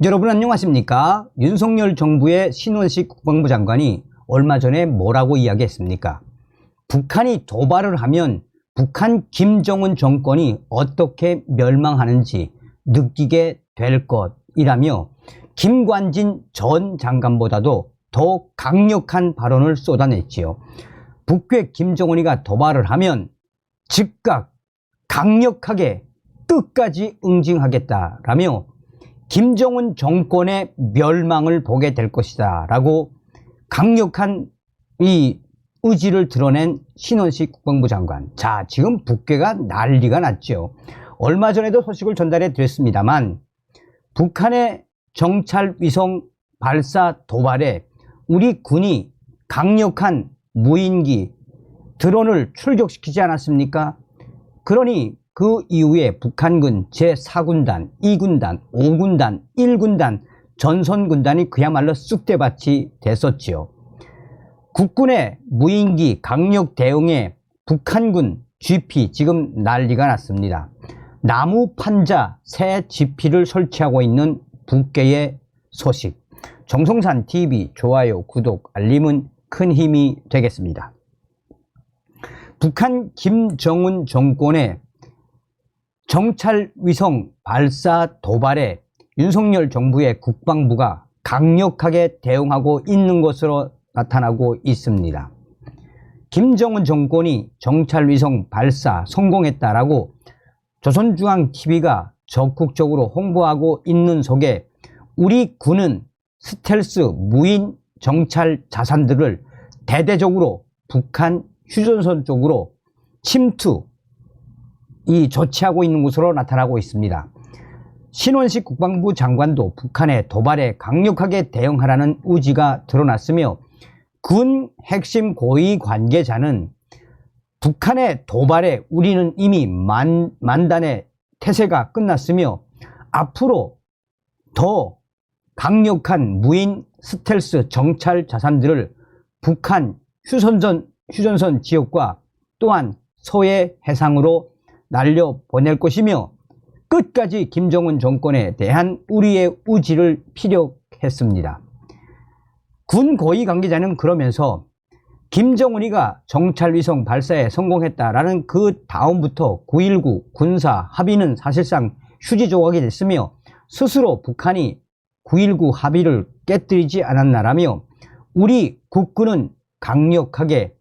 여러분 안녕하십니까? 윤석열 정부의 신원식 국방부 장관이 얼마 전에 뭐라고 이야기했습니까? 북한이 도발을 하면 북한 김정은 정권이 어떻게 멸망하는지 느끼게 될 것이라며 김관진 전 장관보다도 더 강력한 발언을 쏟아냈지요. 북괴 김정은이가 도발을 하면 즉각 강력하게 끝까지 응징하겠다라며 김정은 정권의 멸망을 보게 될 것이다 라고 강력한 이 의지를 드러낸 신원식 국방부 장관. 자, 지금 북괴가 난리가 났죠. 얼마 전에도 소식을 전달해 드렸습니다만 북한의 정찰 위성 발사 도발에 우리 군이 강력한 무인기 드론을 출격시키지 않았습니까? 그러니 그 이후에 북한군 제4군단, 2군단, 5군단, 1군단 전선군단이 그야말로 쑥대밭이 됐었지요. 국군의 무인기 강력 대응에 북한군 GP 지금 난리가 났습니다. 나무 판자 새 GP를 설치하고 있는 북괴의 소식. 정성산 TV 좋아요, 구독, 알림은 큰 힘이 되겠습니다. 북한 김정은 정권의 정찰 위성 발사 도발에 윤석열 정부의 국방부가 강력하게 대응하고 있는 것으로 나타나고 있습니다. 김정은 정권이 정찰 위성 발사 성공했다라고 조선중앙TV가 적극적으로 홍보하고 있는 속에 우리 군은 스텔스 무인 정찰 자산들을 대대적으로 북한 휴전선 쪽으로 침투 조치하고 있는 것으로 나타나고 있습니다. 신원식 국방부 장관도 북한의 도발에 강력하게 대응하라는 의지가 드러났으며 군 핵심 고위 관계자는 북한의 도발에 우리는 이미 만단의 태세가 끝났으며 앞으로 더 강력한 무인 스텔스 정찰 자산들을 북한 휴전선 지역과 또한 서해 해상으로 날려보낼 것이며 끝까지 김정은 정권에 대한 우리의 의지를 피력했습니다. 군 고위 관계자는 그러면서 김정은이가 정찰위성 발사에 성공했다라는 그 다음부터 9.19 군사 합의는 사실상 휴지 조각이 됐으며 스스로 북한이 9.19 합의를 깨뜨리지 않았나라며 우리 국군은 강력하게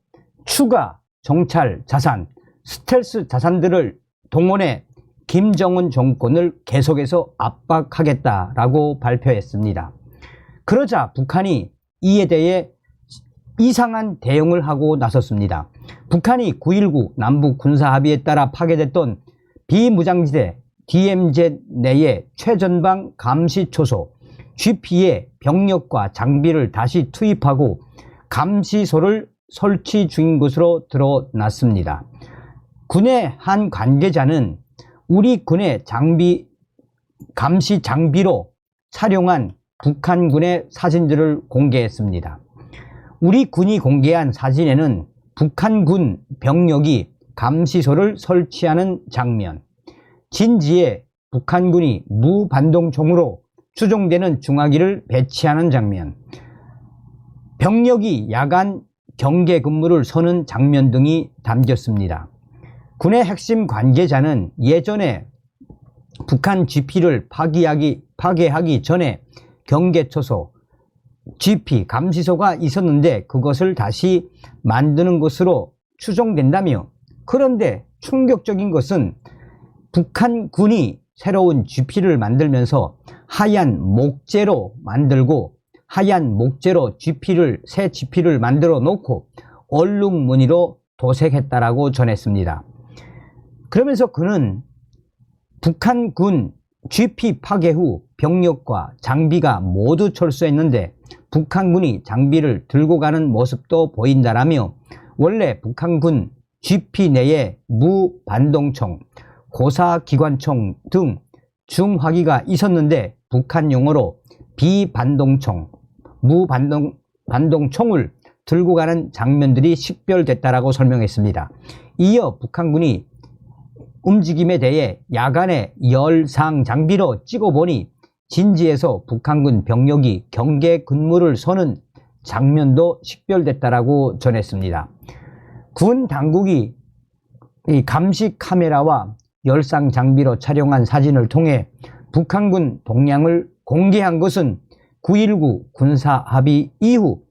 추가 정찰 자산, 스텔스 자산들을 동원해 김정은 정권을 계속해서 압박하겠다라고 발표했습니다. 그러자 북한이 이에 대해 이상한 대응을 하고 나섰습니다. 북한이 9.19 남북 군사합의에 따라 파괴됐던 비무장지대 DMZ 내에 최전방 감시초소 GP에 병력과 장비를 다시 투입하고 감시소를 설치 중인 것으로 드러났습니다. 군의 한 관계자는 우리 군의 감시 장비로 촬영한 북한군의 사진들을 공개했습니다. 우리 군이 공개한 사진에는 북한군 병력이 감시소를 설치하는 장면, 진지에 북한군이 무반동총으로 추정되는 중화기를 배치하는 장면, 병력이 야간 경계 근무를 서는 장면 등이 담겼습니다. 군의 핵심 관계자는 예전에 북한 GP를 파괴하기 전에 경계초소, GP, 감시소가 있었는데 그것을 다시 만드는 것으로 추정된다며, 그런데 충격적인 것은 북한군이 새로운 GP를 만들면서 하얀 목재로 만들고 하얀 목재로 새 GP를 만들어 놓고 얼룩 무늬로 도색했다라고 전했습니다. 그러면서 그는 북한군 GP 파괴 후 병력과 장비가 모두 철수했는데 북한군이 장비를 들고 가는 모습도 보인다라며 원래 북한군 GP 내에 무반동총, 고사기관총 등 중화기가 있었는데 북한용어로 비반동총, 무반동총을 들고 가는 장면들이 식별됐다라고 설명했습니다. 이어 북한군이 움직임에 대해 야간에 열상 장비로 찍어보니 진지에서 북한군 병력이 경계 근무를 서는 장면도 식별됐다라고 전했습니다. 군 당국이 이 감시 카메라와 열상 장비로 촬영한 사진을 통해 북한군 동향을 공개한 것은 9.19 군사합의 이후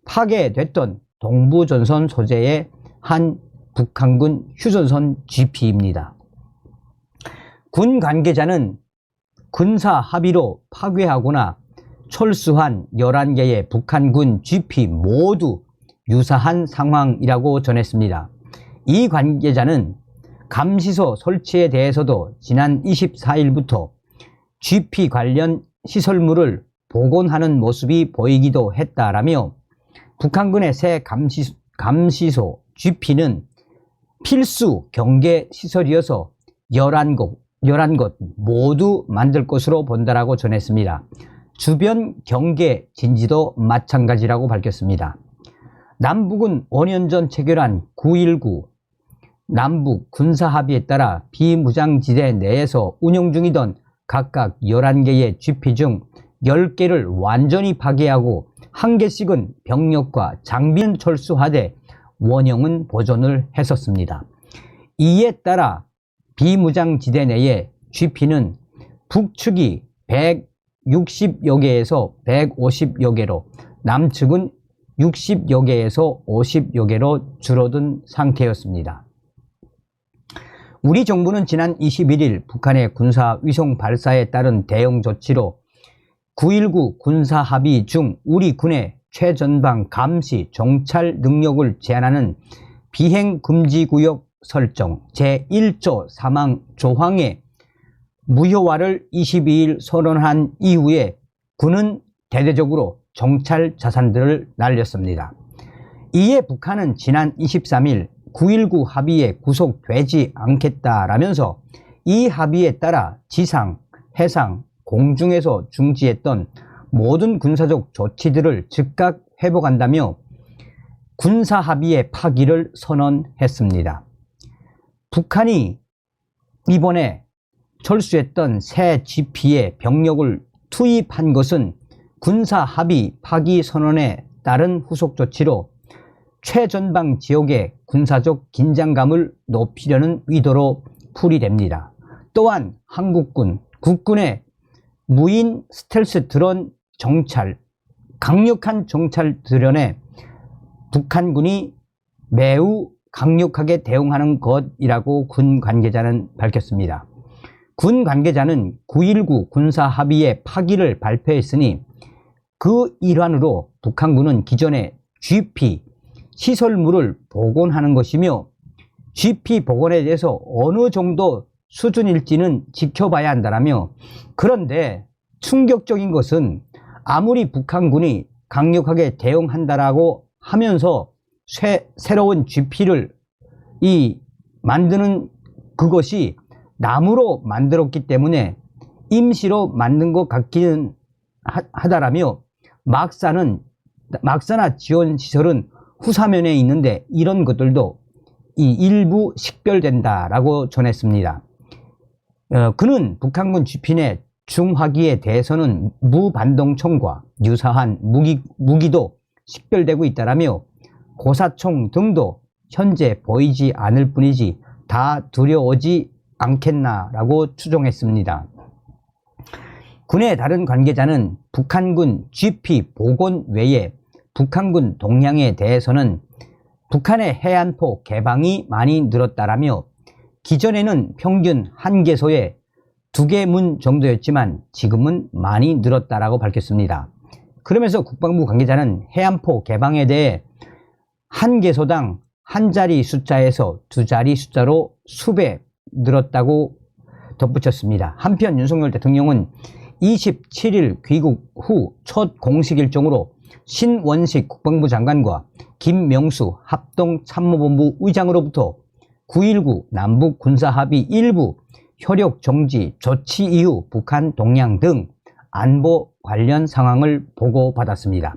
파괴됐던 동부전선 소재의 한 북한군 휴전선 GP입니다. 군 관계자는 군사 합의로 파괴하거나 철수한 11개의 북한군 GP 모두 유사한 상황이라고 전했습니다. 이 관계자는 감시소 설치에 대해서도 지난 24일부터 GP 관련 시설물을 복원하는 모습이 보이기도 했다라며 북한군의 새 감시소 GP는 필수 경계 시설이어서 11곳 모두 만들 것으로 본다라고 전했습니다. 주변 경계 진지도 마찬가지라고 밝혔습니다. 남북은 5년 전 체결한 9.19 남북 군사합의에 따라 비무장지대 내에서 운영 중이던 각각 11개의 GP 중 10개를 완전히 파괴하고 1개씩은 병력과 장비는 철수하되 원형은 보존을 했었습니다. 이에 따라 비무장지대 내의 GP는 북측이 160여 개에서 150여 개로 남측은 60여 개에서 50여 개로 줄어든 상태였습니다. 우리 정부는 지난 21일 북한의 군사 위성 발사에 따른 대응 조치로 9.19 군사 합의 중 우리 군의 최전방 감시 정찰 능력을 제한하는 비행금지구역 설정 제1조 3항 조항의 무효화를 22일 선언한 이후에 군은 대대적으로 정찰 자산들을 날렸습니다. 이에 북한은 지난 23일 9.19 합의에 구속되지 않겠다라면서 이 합의에 따라 지상, 해상, 공중에서 중지했던 모든 군사적 조치들을 즉각 회복한다며 군사 합의의 파기를 선언했습니다. 북한이 이번에 철수했던 새 GP에 병력을 투입한 것은 군사 합의 파기 선언에 따른 후속 조치로 최전방 지역의 군사적 긴장감을 높이려는 의도로 풀이됩니다. 또한 한국군, 국군의 무인 스텔스 드론 정찰, 강력한 정찰 드론에 북한군이 매우 강력하게 대응하는 것이라고 군 관계자는 밝혔습니다. 군 관계자는 9.19 군사 합의의 파기를 발표했으니 그 일환으로 북한군은 기존의 GP 시설물을 복원하는 것이며 GP 복원에 대해서 어느 정도 수준일지는 지켜봐야 한다라며, 그런데 충격적인 것은 아무리 북한군이 강력하게 대응한다라고 하면서 새로운 GP를 만드는 그것이 나무로 만들었기 때문에 임시로 만든 것 같기는 하다라며 막사나 지원 시설은 후사면에 있는데 이런 것들도 일부 식별된다라고 전했습니다. 그는 북한군 GP 내 중화기에 대해서는 무반동총과 유사한 무기도 식별되고 있다라며 고사총 등도 현재 보이지 않을 뿐이지 다 두려워지 않겠나라고 추정했습니다. 군의 다른 관계자는 북한군 GP 복원 외에 북한군 동향에 대해서는 북한의 해안포 개방이 많이 늘었다라며 기존에는 평균 1개소에 2개 문 정도였지만 지금은 많이 늘었다라고 밝혔습니다. 그러면서 국방부 관계자는 해안포 개방에 대해 1개소당 한 자리 숫자에서 2자리 숫자로 수배 늘었다고 덧붙였습니다. 한편 윤석열 대통령은 27일 귀국 후 첫 공식 일정으로 신원식 국방부 장관과 김명수 합동참모본부 의장으로부터 9.19 남북 군사합의 일부 효력 정지 조치 이후 북한 동향 등 안보 관련 상황을 보고받았습니다.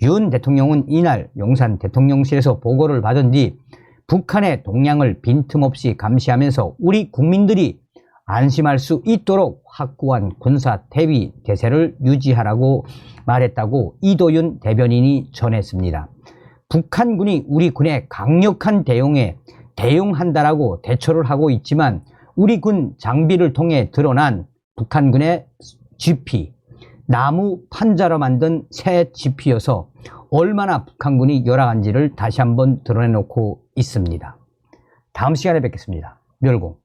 윤 대통령은 이날 용산 대통령실에서 보고를 받은 뒤 북한의 동향을 빈틈없이 감시하면서 우리 국민들이 안심할 수 있도록 확고한 군사 대위 대세를 유지하라고 말했다고 이도윤 대변인이 전했습니다. 북한군이 우리 군의 강력한 대응에 대응한다라고 대처를 하고 있지만 우리 군 장비를 통해 드러난 북한군의 지피, 나무 판자로 만든 새 지피여서 얼마나 북한군이 열악한지를 다시 한번 드러내놓고 있습니다. 다음 시간에 뵙겠습니다. 멸공.